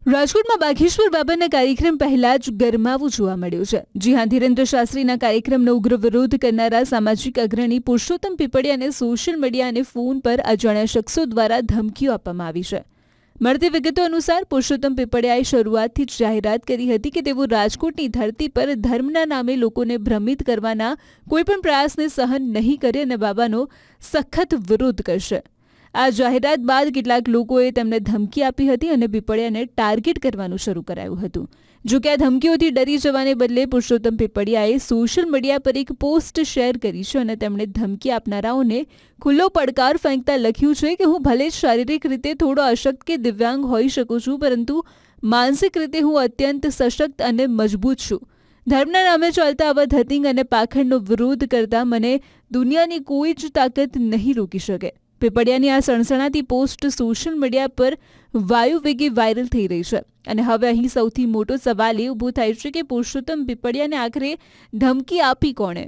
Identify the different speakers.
Speaker 1: રાજકોટમાં બાઘેશ્વર બાબાના કાર્યક્રમ પહેલા જ ગરમાવું જોવા મળ્યું છે। જી હા, ધીરેન્દ્ર શાસ્ત્રીના કાર્યક્રમનો ઉગ્ર વિરોધ કરનારા સામાજિક અગ્રણી પુરુષોત્તમ પીપળિયાને સોશિયલ મીડિયા અને ફોન પર અજાણ્યા શખ્સો દ્વારા ધમકીઓ આપવામાં આવી છે। મળતી વિગતો અનુસાર પુરુષોત્તમ પીપળિયાએ શરૂઆતથી જ જાહેરાત કરી હતી કે તેઓ રાજકોટની ધરતી પર ધર્મના નામે લોકોને ભ્રમિત કરવાના કોઈપણ પ્રયાસને સહન નહીં કરે અને બાબાનો સખત વિરોધ કરશે। આ જાહેરાત બાદ કેટલાક લોકોએ તેમને ધમકી આપી હતી અને પીપળિયાને ટાર્ગેટ કરવાનું શરૂ કરાયું હતું। જો કે આ ધમકીઓથી ડરી જવાને બદલે પુરુષોત્તમ પીપળિયાએ સોશિયલ મીડિયા પર એક પોસ્ટ શેર કરી છે અને તેમણે ધમકી આપનારાઓને ખુલ્લો પડકાર ફેંકતા લખ્યું છે કે હું ભલે શારીરિક રીતે થોડો અશક્ત કે દિવ્યાંગ હોઈ શકું છું, પરંતુ માનસિક રીતે હું અત્યંત સશક્ત અને મજબૂત છું। ધર્મના નામે ચાલતા આવા ધતિંગ અને પાખંડનો વિરોધ કરતા મને દુનિયાની કોઈ જ તાકાત નહીં રોકી શકે। પીપળિયાની આ સણસણાતી પોસ્ટ સોશિયલ મીડિયા પર વાયુવેગે વાયરલ થઈ રહી છે અને હવે અહીં સૌથી મોટો સવાલ એ ઊભો થાય છે કે પુરુષોત્તમ પીપળિયાને આખરે ધમકી આપી કોણે?